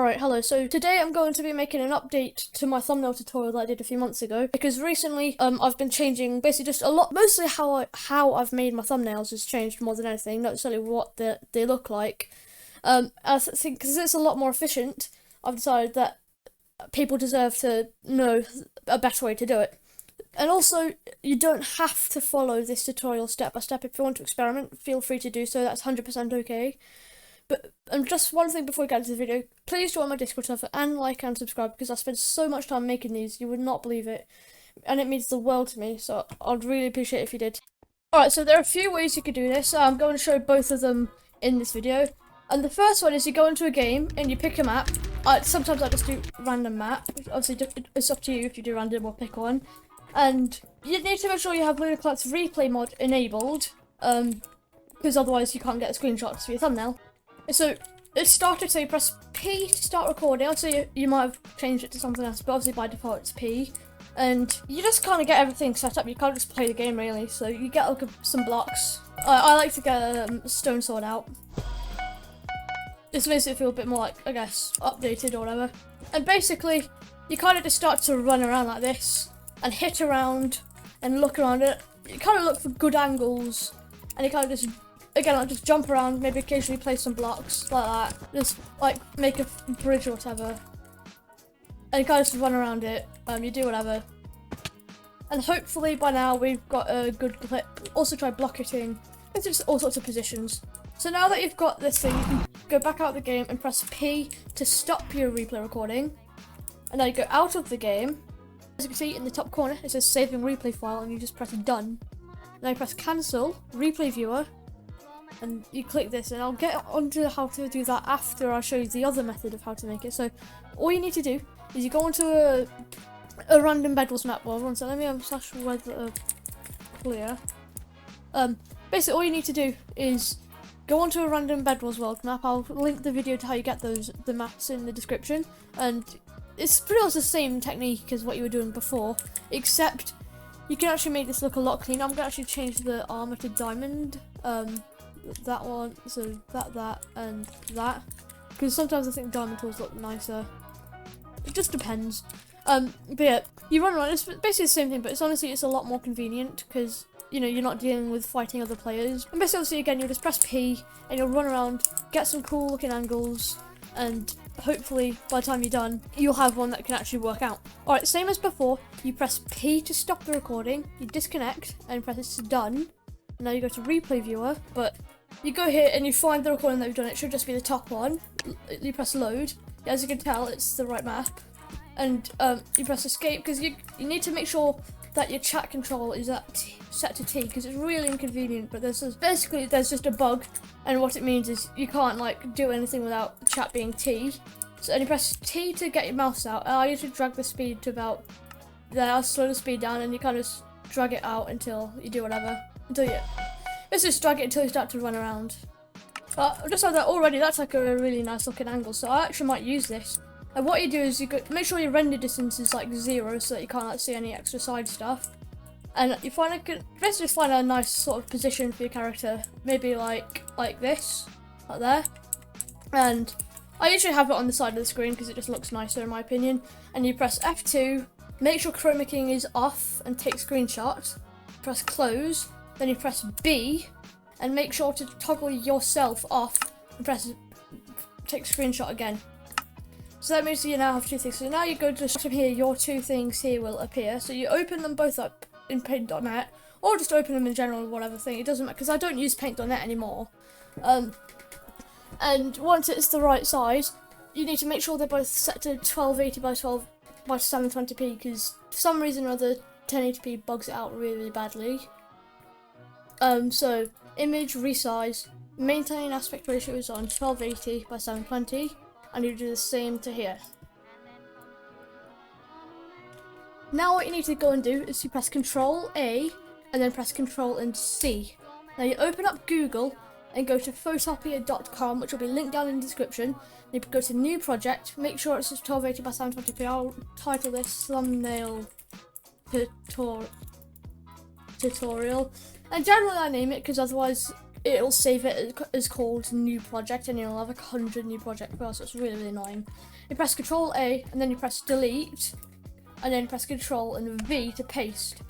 Alright, hello. So today I'm going to be making an update to my thumbnail tutorial that I did a few months ago, because recently I've been changing basically just a lot, mostly how I've made my thumbnails has changed more than anything, not necessarily what they look like. I think because it's a lot more efficient, I've decided that people deserve to know a better way to do it. And also, you don't have to follow this tutorial step by step. If you want to experiment, feel free to do so. That's 100% okay. But just one thing before we get into the video, please join my Discord server and like and subscribe, because I spent so much time making these, you would not believe it. And it means the world to me, so I'd really appreciate it if you did. Alright, so there are a few ways you could do this. I'm going to show both of them in this video. And the first one is you go into a game and you pick a map. Sometimes I just do random map. Obviously, it's up to you if you do random or pick one. And you need to make sure you have Linux's replay mod enabled, because otherwise you can't get the screenshots for your thumbnail. So it started, so you press P to start recording. Obviously you might have changed it to something else, but obviously by default it's P. And you just kind of get everything set up. You can't just play the game really. So you get like some blocks. I like to get a stone sword out. This makes it feel a bit more like, I guess, updated or whatever. And basically you kind of just start to run around like this and hit around and look around it. You kind of look for good angles, and you kind of just, again, like just jump around, maybe occasionally place some blocks like that. Just like make a bridge or whatever, and you kind of just run around it. You do whatever, and hopefully by now we've got a good clip. Also try block hitting. It's just all sorts of positions. So now that you've got this thing, you can go back out of the game and press P to stop your replay recording, and now you go out of the game. As you can see in the top corner, it says saving replay file, and you just press done. Now you press cancel, replay viewer, and you click this, and I'll get onto how to do that after I show you the other method of how to make it. So all you need to do is you go onto a random Bedwars map world. One second, let me slash weather clear. Basically all you need to do is go onto a random Bedwars world map. I'll link the video to how you get the maps in the description, and it's pretty much the same technique as what you were doing before, except you can actually make this look a lot cleaner. I'm going to actually change the armor to diamond, that one, so that, and that, because sometimes I think diamond tools look nicer. It just depends. But yeah, you run around, it's basically the same thing, but it's a lot more convenient, because, you know, you're not dealing with fighting other players. And basically, again, you'll just press P, and you'll run around, get some cool looking angles, and hopefully by the time you're done, you'll have one that can actually work out. Alright, same as before, you press P to stop the recording, you disconnect, and press done. Now you go to replay viewer, but you go here and you find the recording that you've done. It should just be the top one. You press load. As you can tell, it's the right map. And you press escape, because you need to make sure that your chat control is set to T, because it's really inconvenient, but there's just a bug, and what it means is you can't like do anything without the chat being T. So and you press T to get your mouse out. I usually drag the speed to about there. I'll slow the speed down, and you kind of drag it out until you do whatever. Let's just drag it until you start to run around. Just like that already, that's like a really nice looking angle, so I actually might use this. And what you do is you make sure your render distance is like 0, so that you can't like see any extra side stuff. And you basically find a nice sort of position for your character, maybe like this, like there. And I usually have it on the side of the screen because it just looks nicer in my opinion. And you press F2, make sure chroma keying is off and take screenshots. Press close, then you press B, and make sure to toggle yourself off and press take screenshot again. So that means you now have two things. So now you go to the bottom here, your two things here will appear. So you open them both up in paint.net, or just open them in general, whatever thing. It doesn't matter, because I don't use paint.net anymore. And once it's the right size, you need to make sure they're both set to 1280 by 12 by 720p, because for some reason or other 1080p bugs it out really badly. So image resize, maintain aspect ratios on 1280 by 720. And you do the same to here. Now what you need to go and do is you press Control A and then press Control and C. Now you open up Google and go to photopia.com, which will be linked down in the description. You go to new project, make sure it's 1280 by 720p. I'll title this thumbnail tutorial. And generally I name it because otherwise it'll save it as called new project, and you'll have like 100 new project files, so it's really, really annoying. You press Control A, and then you press delete, and then press Control and V to paste.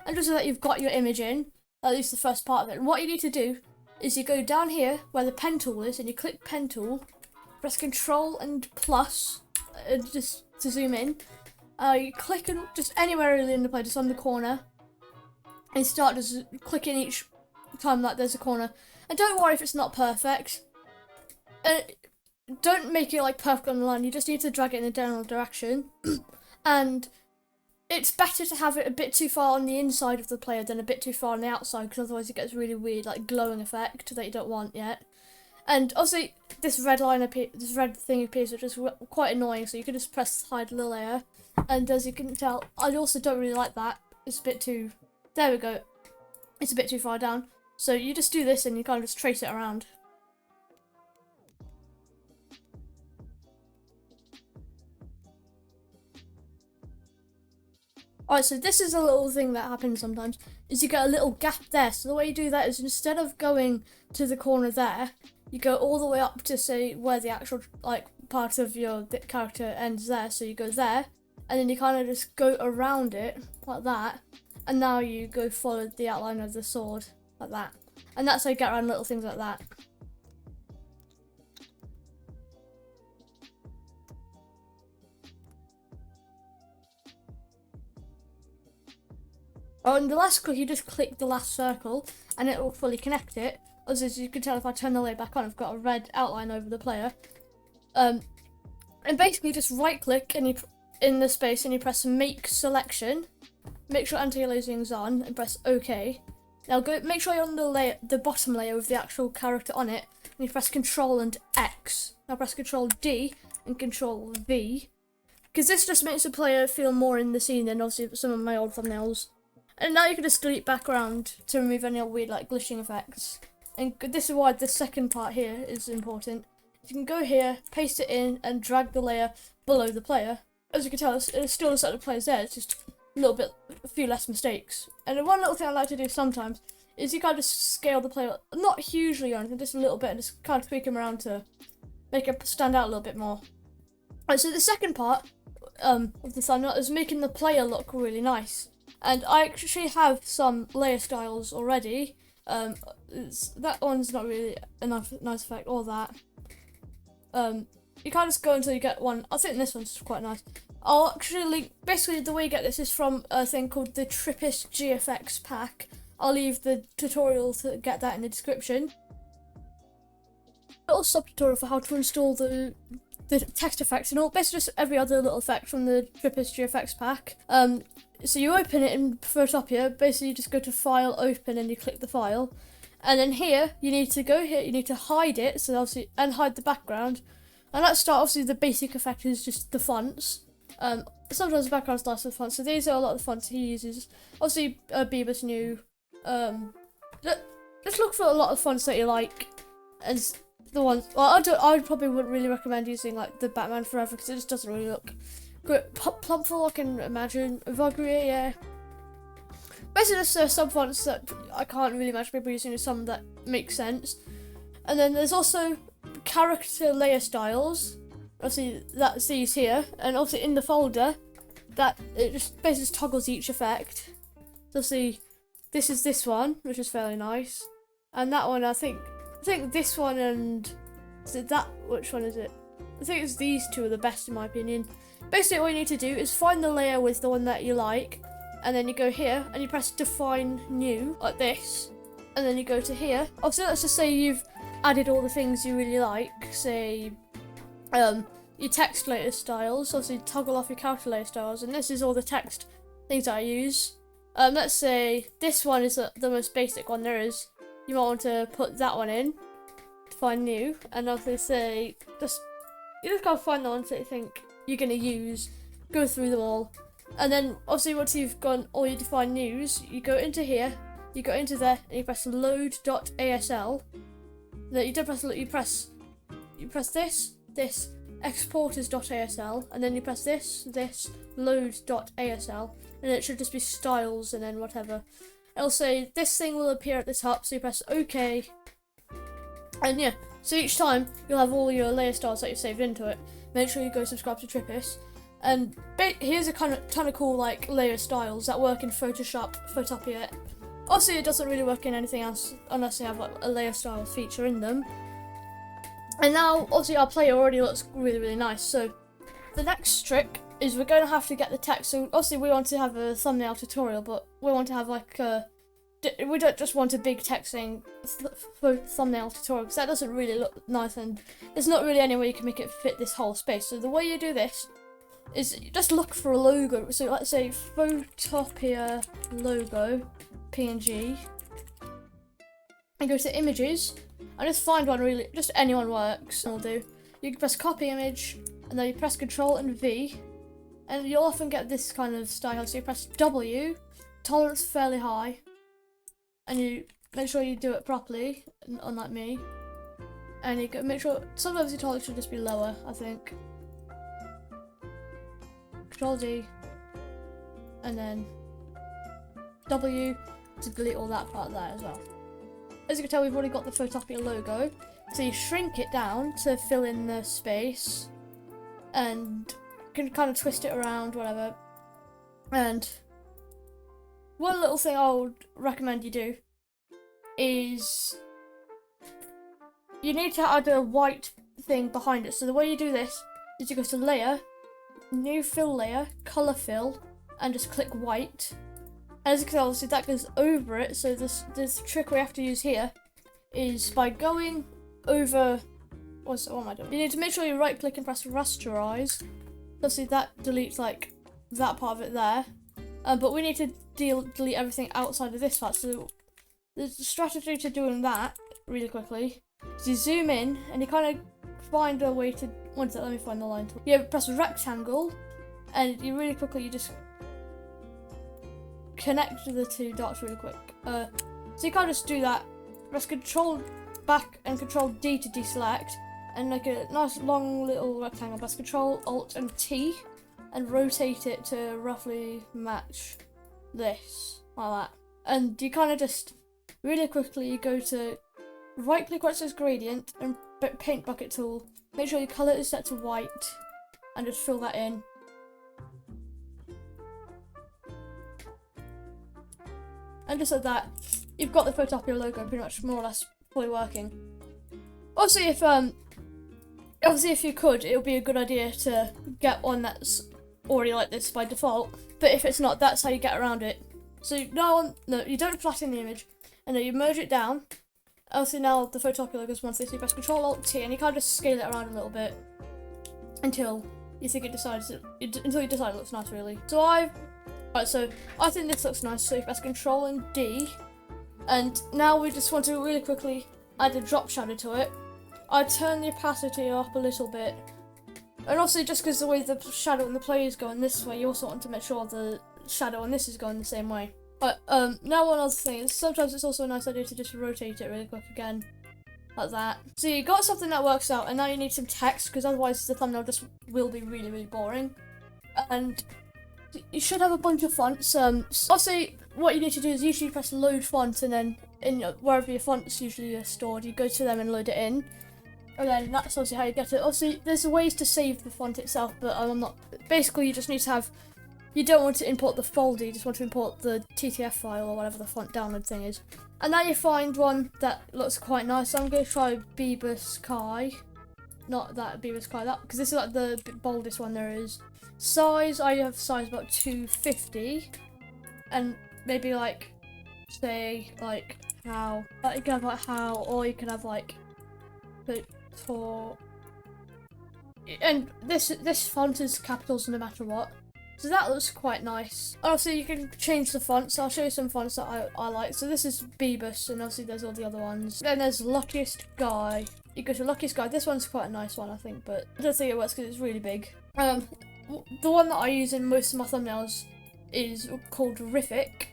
And just so that you've got your image in, at least the first part of it. And what you need to do is you go down here where the pen tool is, and you click pen tool, press Control and plus, just to zoom in. You click and just anywhere really in the play, just on the corner, and start just clicking each time that there's a corner. And don't worry if it's not perfect. Don't make it like perfect on the line. You just need to drag it in a general direction. And it's better to have it a bit too far on the inside of the player than a bit too far on the outside, because otherwise it gets really weird, like glowing effect that you don't want yet. And obviously this red thing appears, which is quite annoying. So you can just press hide the layer, and as you can tell, I also don't really like that. It's a bit too. There we go. It's a bit too far down. So you just do this, and you kind of just trace it around. Alright, so this is a little thing that happens sometimes, is you get a little gap there. So the way you do that is, instead of going to the corner there, you go all the way up to say where the actual like part of your character ends there. So you go there, and then you kind of just go around it like that, and now you go follow the outline of the sword like that. And that's how you get around little things like that. On the last click, you just click the last circle, and it will fully connect it. As you can tell, if I turn the layer back on, I've got a red outline over the player. And basically, just right click and you in the space, and you press Make Selection. Make sure anti-aliasing is on, and press OK. Now go make sure you're on the bottom layer with the actual character on it, and you press Control and X. Now press Control D and Control V, because this just makes the player feel more in the scene than obviously some of my old thumbnails. And now you can just delete background to remove any weird like glitching effects. And this is why the second part here is important. You can go here, paste it in, and drag the layer below the player. As you can tell, it's still the set of players there. It's just a few less mistakes. And one little thing I like to do sometimes is you kind of scale the player, not hugely or anything, just a little bit, and just kind of tweak them around to make it stand out a little bit more. Right, so the second part of the thumbnail is making the player look really nice. And I actually have some layer styles already. That one's not really a nice effect, or that. You can't just go until you get one. I think this one's quite nice. I'll actually link, basically the way you get this is from a thing called the turtilz GFX pack. I'll leave the tutorial to get that in the description. A little sub-tutorial for how to install the text effects and all, basically just every other little effect from the turtilz GFX pack. So you open it in first up here, basically you just go to File, Open, and you click the file. And then here, you need to go here, you need to hide it, so obviously, and hide the background. And let's start, obviously the basic effect is just the fonts. Sometimes the background starts with fonts, so these are a lot of the fonts he uses. Obviously, Bieber's new. Just look for a lot of fonts that you like, as the ones, well, I probably wouldn't really recommend using like the Batman Forever, because it just doesn't really look good. Plumful, I can imagine. Vagrier, yeah. Basically, there's some fonts that I can't really imagine people using, some that make sense. And then there's also character layer styles. Obviously, that's these here. And obviously, in the folder, that it just basically toggles each effect. So, see, this is this one, which is fairly nice. And that one, I think this one and that, which one is it? I think it's these two are the best in my opinion. Basically, all you need to do is find the layer with the one that you like, and then you go here and you press Define New, like this, and then you go to here. Obviously, let's just say you've added all the things you really like, say, your text layer styles, obviously toggle off your character layer styles, and this is all the text things that I use. Let's say this one is the most basic one there is. You might want to put that one in, Define New, and obviously say, you just gotta find the ones that you think you're gonna use, go through them all, and then obviously once you've gone all your Define News, you go into here, you go into there, and you press load.asl. Then you don't press you press this exporters.asl, and then you press this load.asl, and it should just be styles and then whatever. It'll say this thing will appear at the top, so you press OK, And yeah, so each time you'll have all your layer styles that you saved into it. Make sure you go subscribe to Trippis. And here's a ton of cool like layer styles that work in Photoshop, Photopia. Obviously it doesn't really work in anything else unless they have like a layer style feature in them. And now obviously our player already looks really nice. So the next trick is we're going to have to get the text. So obviously we want to have a thumbnail tutorial, but we want to have like we don't just want a big text saying thumbnail tutorial, because that doesn't really look nice, and there's not really any way you can make it fit this whole space. So the way you do this is just look for a logo. So let's say Photopia logo PNG, and go to images and just find one, really just anyone works will do. You can press copy image and then you press Ctrl and V, and you'll often get this kind of style. So you press W, tolerance fairly high, and you make sure you do it properly, unlike me. And you can make sure sometimes your tolerance should just be lower, I think. Ctrl D, and then W to delete all that part there as well. As you can tell, we've already got the Photopia logo, so you shrink it down to fill in the space, and you can kind of twist it around, whatever. And one little thing I would recommend you do is you need to add a white thing behind it. So the way you do this is you go to Layer, New Fill Layer, Color Fill, and just click White. As you can tell, obviously that goes over it. So this trick we have to use here is by going over. What am I doing? You need to make sure you right click and press Rasterize. Obviously that deletes like that part of it there. But we need to delete everything outside of this part. So the strategy to doing that really quickly is you zoom in and you kind of find a way to. One sec, let me find the line. You press rectangle, and you really quickly you just connect the two dots really quick. So you can't just do that. Press Control back and Control D to deselect, and like a nice long little rectangle. Press Control Alt and T, and rotate it to roughly match this, like that. And you kind of just really quickly go to right click where it says gradient and paint bucket tool. Make sure your colour is set to white, and just fill that in. And just like that, you've got the Photopia logo pretty much more or less fully working. Obviously, if you could, it would be a good idea to get one that's already like this by default. But if it's not, that's how you get around it. So no, you don't flatten the image, and then you merge it down. Obviously now the Photopia logo is one thing, so you press Control Alt T, and you kind of just scale it around a little bit until you think until you decide it looks nice, really. So I think this looks nice. So you press Control and D, and now we just want to really quickly add a drop shadow to it. I turn the opacity up a little bit, and obviously just because the way the shadow and the play is going this way, you also want to make sure the shadow on this is going the same way. But now one other thing is sometimes it's also a nice idea to just rotate it really quick again, like that. So you got something that works out, and now you need some text, because otherwise the thumbnail just will be really boring. And you should have a bunch of fonts. Obviously what you need to do is usually press load font, and then wherever your fonts usually are stored, you go to them and load it in. And then that's obviously how you get it. Obviously there's ways to save the font itself, but I'm not. Basically you just need to have. You don't want to import the folder, you just want to import the TTF file or whatever the font download thing is. And now you find one that looks quite nice. So I'm going to try Bieber Sky. Not that Bieber Sky, that, because this is like the boldest one there is. Size, I have size about 250. And maybe like, say, like how. You can have like how, or you can have like, and this font is capitals no matter what. So that looks quite nice. Obviously you can change the fonts. I'll show you some fonts that I like. So this is Bebus, and obviously there's all the other ones. Then there's Luckiest Guy. You go to Luckiest Guy. This one's quite a nice one, I think, but I don't think it works because it's really big. The one that I use in most of my thumbnails is called Riffic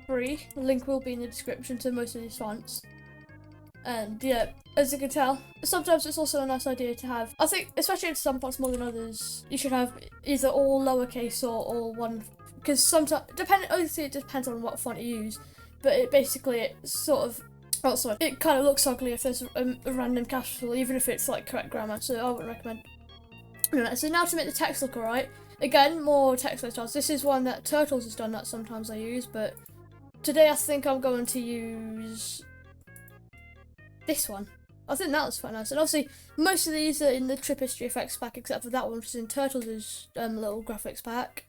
3. The link will be in the description to most of these fonts. And yeah, as you can tell, sometimes it's also a nice idea to have, I think, especially in some fonts more than others, you should have either all lowercase or all one, because sometimes, obviously it depends on what font you use, but it basically, it sort of Oh, sorry. It kind of looks ugly if there's a random capital, even if it's like correct grammar, so I wouldn't recommend. Anyway, so now to make the text look alright. Again, more text-based styles. This is one that turtilz has done that sometimes I use, but today I think I'm going to use this one. I think that was quite nice. And obviously, most of these are in the Trip History Effects pack, except for that one, which is in turtilz's little graphics pack.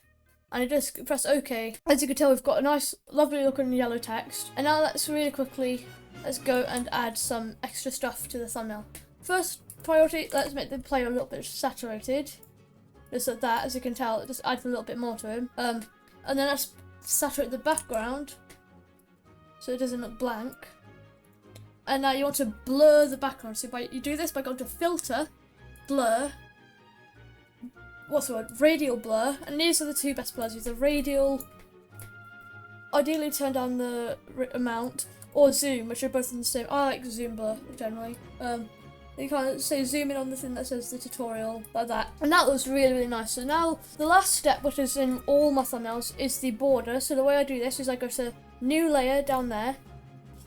And I just press OK. As you can tell, we've got a nice, lovely looking yellow text. And now let's go and add some extra stuff to the thumbnail. First priority, let's make the player a little bit saturated. Just like that, as you can tell, it just adds a little bit more to him. And then let's saturate the background so it doesn't look blank. And now you want to blur the background. So you do this by going to Filter, Blur, what's the word? Radial blur. And these are the two best blurs. Use the radial, ideally turn down the amount, or zoom, which are both in the same. I like zoom blur generally. You can't say zoom in on the thing that says the tutorial, like that. And that looks really, really nice. So now the last step, which is in all my thumbnails, is the border. So the way I do this is I go to new layer down there.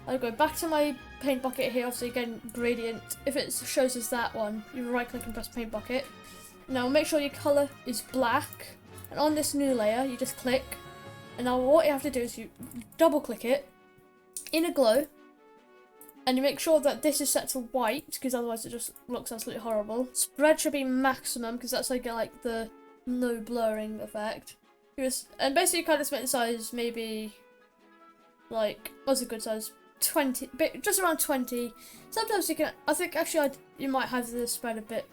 I go back to my paint bucket here, obviously again gradient. If it shows us that one, you right click and press paint bucket. Now make sure your colour is black. And on this new layer, you just click. And now what you have to do is you double click it in a glow. And you make sure that this is set to white, because otherwise it just looks absolutely horrible. Spread should be maximum, because that's how you get like the no blurring effect. And basically you kind of make the size maybe like, what's a good size? 20, just around 20. Sometimes you can, I think actually you might have the spread a bit.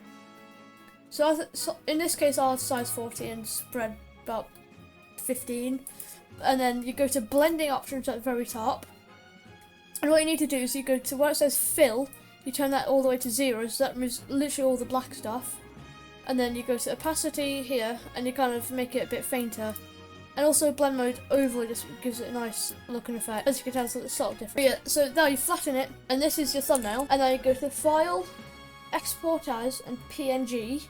So, in this case I'll size 40 and spread about 15. And then you go to blending options at the very top. And what you need to do is you go to where it says fill, you turn that all the way to 0, so that removes literally all the black stuff. And then you go to opacity here, and you kind of make it a bit fainter. And also blend mode overlay just gives it a nice looking effect. As you can tell, it's sort of different. But yeah, so now you flatten it, and this is your thumbnail. And then you go to File, Export As, and PNG.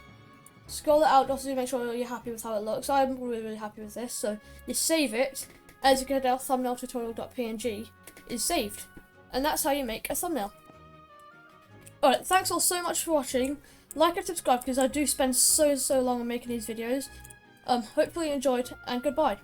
Scroll it out just to make sure you're happy with how it looks. I'm really, really happy with this. So you save it. As you can tell, thumbnail tutorial.png is saved. And that's how you make a thumbnail. Alright, thanks all so much for watching. Like and subscribe because I do spend so long on making these videos. Hopefully you enjoyed, and goodbye.